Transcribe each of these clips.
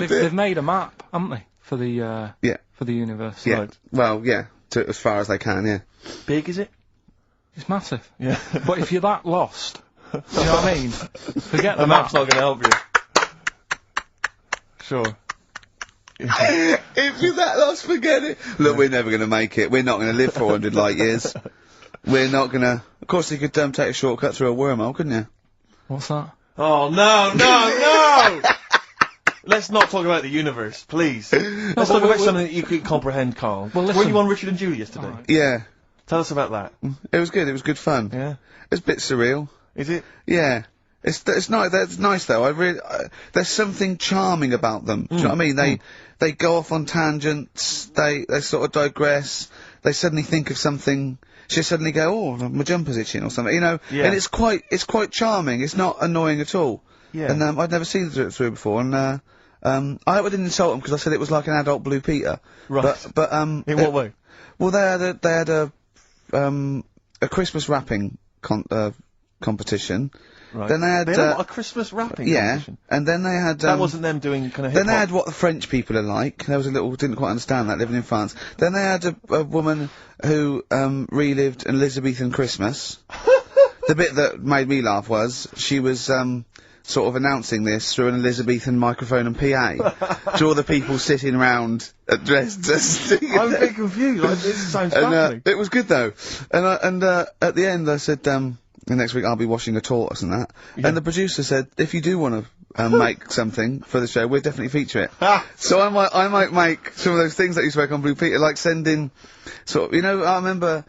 They've made a map, haven't they, for the for the universe? Yeah. Right. Well, yeah, as far as they can. Yeah. Big, is it? It's massive. Yeah. But if you're that lost, do you know what I mean? Forget the The map's map. not going to help you. Sure. If you're that lost, forget it. Look, we're never going to make it. We're not going to live 400 light years. We're not going to... Of course, you could take a shortcut through a wormhole, couldn't you? What's that? Oh, no! Let's not talk about the universe, please. Let's talk about something that you could comprehend, Carl. Well, Were you on Richard and Julie yesterday? Alright. Yeah. Tell us about that. It was good. It was good fun. Yeah. It's a bit surreal. Is it? Yeah. It's nice. That's nice though. There's something charming about them. Do you know what I mean? They go off on tangents. They sort of digress. They suddenly think of something. She suddenly go, oh, my jumper's itching or something. You know. Yeah. And it's quite charming. It's not annoying at all. Yeah. And I'd never seen it through before. And I hope I didn't insult them because I said it was like an adult Blue Peter. Right. But In what way? Well, they had a Christmas wrapping competition. Right. Then they had a Christmas wrapping competition. and then they had That wasn't them doing kind of hip-hop. then they had what the French people are like. There was a little didn't quite understand that living in France. Then they had a woman who relived an Elizabethan Christmas. The bit that made me laugh was she was sort of announcing this through an Elizabethan microphone and PA to all the people sitting around dressed as. I'm a bit confused. Like, this sounds fascinating. It was good though, and at the end I said, next week I'll be washing a tortoise and that, and the producer said, if you do want to make something for the show, we'll definitely feature it. So I might make some of those things that you spoke on Blue Peter, like send in, sort of, you know, I remember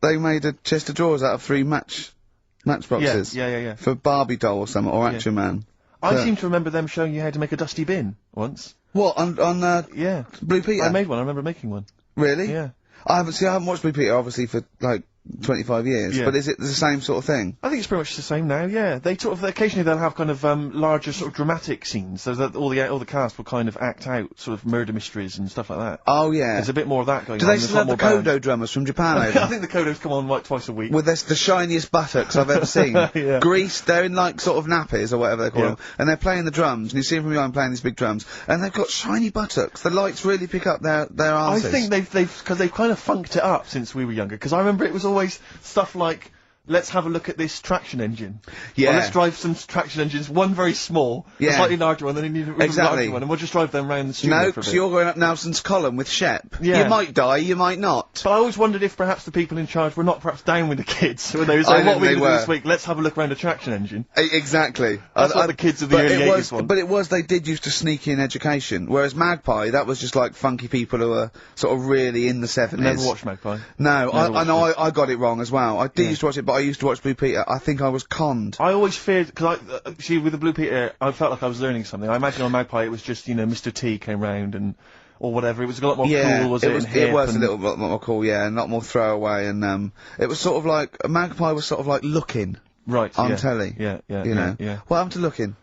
they made a chest of drawers out of 3 matchboxes. Yeah. For Barbie doll or something, or Action Man. I seem to remember them showing you how to make a dusty bin once. What, on Yeah. Blue Peter? I made one. I remember making one. Really? Yeah. I haven't watched Blue Peter, obviously, for, like, 25 years, Yeah. but is it the same sort of thing? I think it's pretty much the same now, yeah. They sort of, occasionally they'll have kind of, larger sort of dramatic scenes, so that all the cast will kind of act out sort of murder mysteries and stuff like that. Oh, yeah. There's a bit more of that going Do on. they still have the Kodo drummers from Japan over? I think the Kodos come on like twice a week. With the shiniest buttocks I've ever seen. Yeah. Greased, they're in like sort of nappies or whatever they call them, and they're playing the drums, and you see them from behind playing these big drums, and they've got shiny buttocks. The lights really pick up their arses. I think because they've kind of funked it up since we were younger, because I remember it was always stuff like, let's have a look at this traction engine. Yeah. Or let's drive some traction engines, one very small, a Yeah. slightly larger one, then you need a really Exactly. larger one, and we'll just drive them around the studio No, for a so bit. you're going up Nelson's column with Shep. Yeah. You might die, you might not. But I always wondered if perhaps the people in charge were not perhaps down with the kids, when they were I saying, what are think we they going to do were. this week? Let's have a look around a traction engine. Exactly. That's what the kids of the but early it 80s was, want. But they did used to sneak in education, whereas Magpie, that was just like funky people who were sort of really in the 70s. Never watched Magpie. No, Never I know watched I got it wrong as well. I did used to watch it, but I used to watch Blue Peter. I think I was conned. I always feared, because see, with the Blue Peter, I felt like I was learning something. I imagine on Magpie it was just, you know, Mr. T came round or whatever. It was a lot more cool, was it? It was a little bit more cool, yeah, and a lot more throwaway, and it was sort of like, Magpie was sort of like Looking. Right, on telly. Yeah, You know? yeah. What happened to Looking?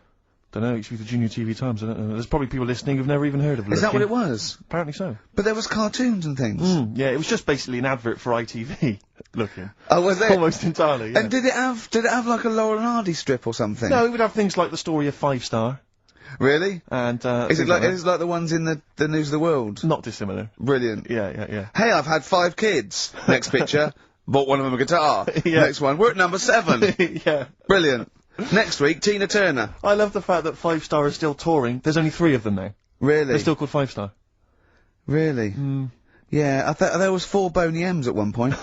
Don't know, it used to be the Junior TV Times, I don't know. There's probably people listening who've never even heard of Looking. Is that what it was? Apparently so. But there was cartoons and things. Yeah, it was just basically an advert for ITV, Looking. Oh, was it? Almost entirely, yeah. And did it have like a Laurel and Hardy strip or something? No, it would have things like the story of 5 Star. Really? And, Is it like the ones in the News of the World? Not dissimilar. Brilliant. Yeah. Hey, I've had 5 kids. Next picture. Bought one of them a guitar. Yeah. Next one. We're at number 7. Yeah. Brilliant. Next week, Tina Turner. I love the fact that 5 Star is still touring. There's only 3 of them now. Really? They're still called 5 Star. Really? Yeah, I thought there was 4 Boney M's at one point.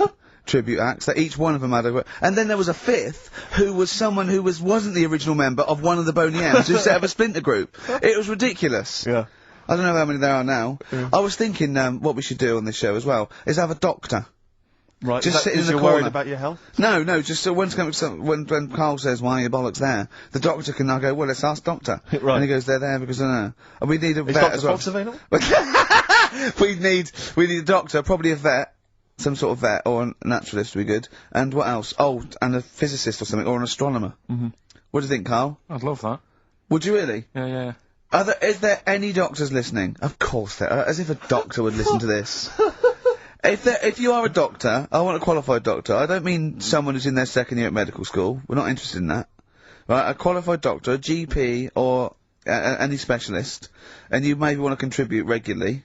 Tribute acts, that each one of them had a... And then there was a 5th, who was someone who wasn't the original member of one of the Boney M's, who set up a splinter group. It was ridiculous. Yeah. I don't know how many there are now. I was thinking, what we should do on this show as well, is have a doctor. Right, Just sit in the you're corner. worried about your health? No, just so when Carl says, why are your bollocks there, the doctor can now go, well, let's ask doctor. Right. And he goes, they're there because I know. And we need a Is vet Dr. as well. Fox available? we need a doctor, probably a vet. Some sort of vet, or a naturalist would be good. And what else? Oh, and a physicist or something, or an astronomer. What do you think, Carl? I'd love that. Would you really? Yeah. Is there any doctors listening? Of course there are, as if a doctor would listen to this. If you are a doctor, I want a qualified doctor. I don't mean someone who's in their 2nd year at medical school. We're not interested in that. Right, a qualified doctor, a GP, or any specialist, and you maybe want to contribute regularly,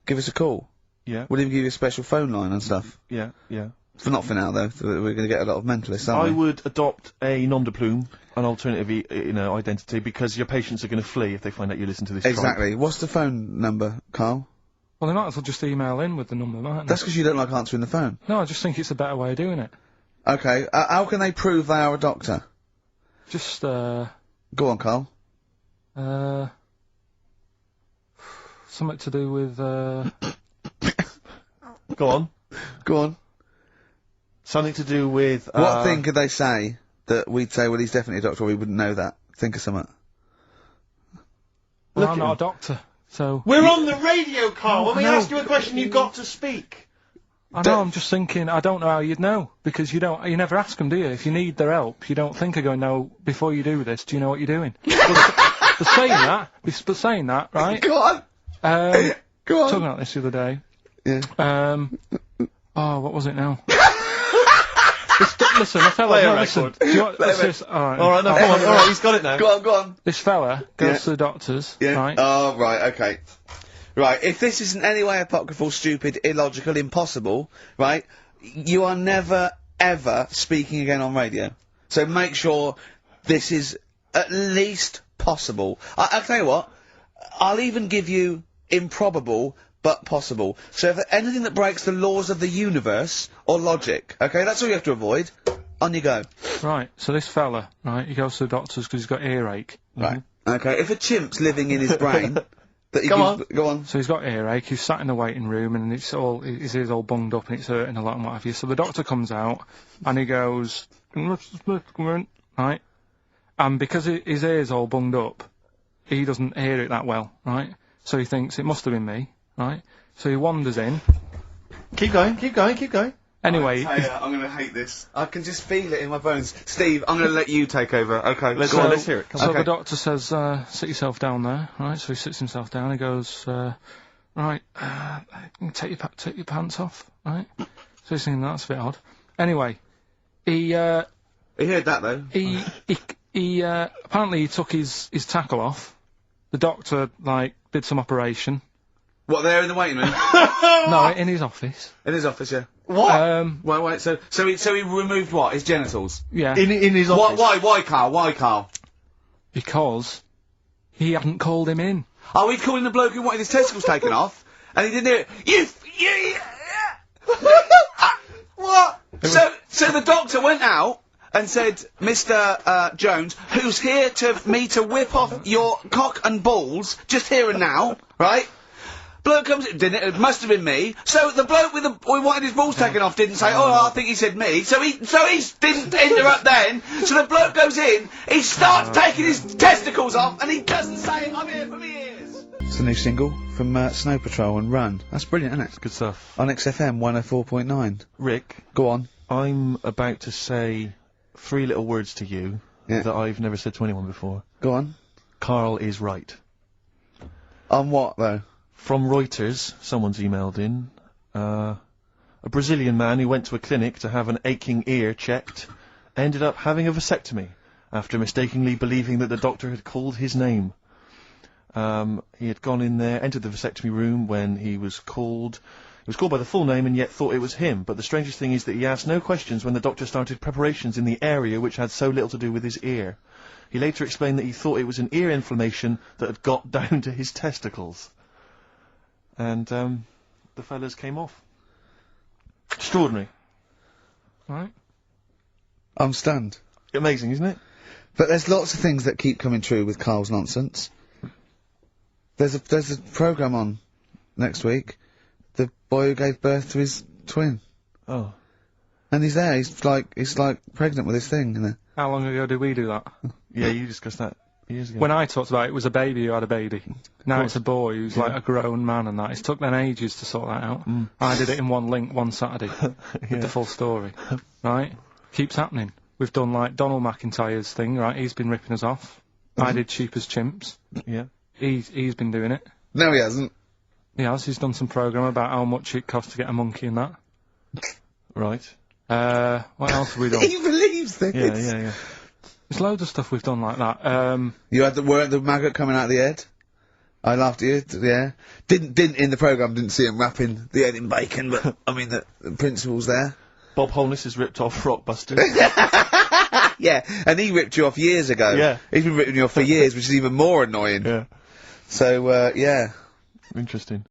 give us a call. Yeah. We'll even give you a special phone line and stuff. Yeah, yeah. For not for now though, we're going to get a lot of mentalists, aren't we? I would adopt a nom de plume, an alternative, identity, because your patients are going to flee if they find out you listen to this. Exactly. What's the phone number, Carl? Well, they might as well just email in with the number, mightn't they? That's because you don't like answering the phone. No, I just think it's a better way of doing it. Okay. How can they prove they are a doctor? Just, Go on, Carl. Something to do with, Go on. Go on. Something to do with, What thing could they say that we'd say, well, he's definitely a doctor, or we wouldn't know that? Think of something. well, I'm not a doctor, so... We're on the radio, Carl! When we ask you a question, you've got to speak! I know, I'm just thinking, I don't know how you'd know, because you never ask them, do you? If you need their help, you don't think of going, no, before you do this, do you know what you're doing? but saying that, right? Go on! Go on! Talking about this the other day. Yeah. Oh, what was it now? Listen, a fella, no, listen. Do you want, Alright, no, come on, alright, he's got it now. Go on. This fella goes to the doctors, right? Oh, right, okay. Right, if this is in any way apocryphal, stupid, illogical, impossible, right, you are never, ever speaking again on radio. So make sure this is at least possible. I'll tell you what, I'll even give you improbable, but possible. So if anything that breaks the laws of the universe, or logic, okay, that's all you have to avoid. On you go. Right, so this fella, right, he goes to the doctors because he's got earache. Right. Okay, if a chimp's living in his brain... Go on. Go on. So he's got earache, he's sat in the waiting room and his ear's all bunged up and it's hurting a lot and what have you. So the doctor comes out and he goes, right? And because his ear's all bunged up, he doesn't hear it that well, right? So he thinks, it must have been me, right? So he wanders in. Keep going, keep going, keep going. Anyway, I'm gonna hate this. I can just feel it in my bones. Steve, I'm gonna let you take over. Okay, let's hear it. Come on. So the doctor says, sit yourself down there, right? So he sits himself down. He goes, right, take your pants off, right? So he's thinking that's a bit odd. Anyway, he heard that though. He apparently he took his tackle off. The doctor did some operation. What, there in the waiting room? No, in his office. In his office, yeah. What? Wait, so he removed what? His genitals? Yeah. In his office? Why, Carl? Why, Carl? Because he hadn't called him in. Oh, he'd called in the bloke who wanted his testicles taken off, and he didn't hear it. What? So the doctor went out and said, Mr. Jones, who's here to whip off your cock and balls, just here and now, right? Bloke comes in, didn't it must have been me. So the bloke who wanted his balls taken off didn't say, oh, I think he said me. So he didn't interrupt then. So the bloke goes in, he starts taking his testicles off, and he doesn't say, I'm here for me ears. It's a new single from Snow Patrol and Run. That's brilliant, isn't it? Good stuff. On XFM 104.9. Rick. Go on. I'm about to say 3 little words to you that I've never said to anyone before. Go on. Carl is right. On what, though? From Reuters, someone's emailed in, a Brazilian man who went to a clinic to have an aching ear checked ended up having a vasectomy after mistakenly believing that the doctor had called his name. He had gone in there, entered the vasectomy room when he was called. He was called by the full name and yet thought it was him. But the strangest thing is that he asked no questions when the doctor started preparations in the area which had so little to do with his ear. He later explained that he thought it was an ear inflammation that had got down to his testicles. And, the fellas came off. Extraordinary. Right. I'm stunned. Amazing, isn't it? But there's lots of things that keep coming true with Carl's nonsense. There's a programme on next week. The boy who gave birth to his twin. Oh. And he's there, he's like pregnant with his thing, isn't he? How long ago did we do that? Yeah, you discussed that years ago. When I talked about it, it was a baby who had a baby. Now it's a boy who's like a grown man and that. It's took them ages to sort that out. I did it in one link one Saturday with the full story. Right? Keeps happening. We've done like Donald McIntyre's thing, right? He's been ripping us off. I did Cheap as Chimps. Yeah. He's been doing it. No, he hasn't. He has. He's done some programme about how much it costs to get a monkey and that. Right. What else have we done? He believes things. Yeah. There's loads of stuff we've done like that. You had weren't the maggot coming out of the head? I laughed at you, yeah. Didn't in the programme, didn't see him wrapping the head in bacon, but, I mean, the principle's there. Bob Holness is ripped off Rockbusters. Yeah, and he ripped you off years ago. Yeah. He's been ripping you off for years, which is even more annoying. Yeah. So, yeah. Interesting.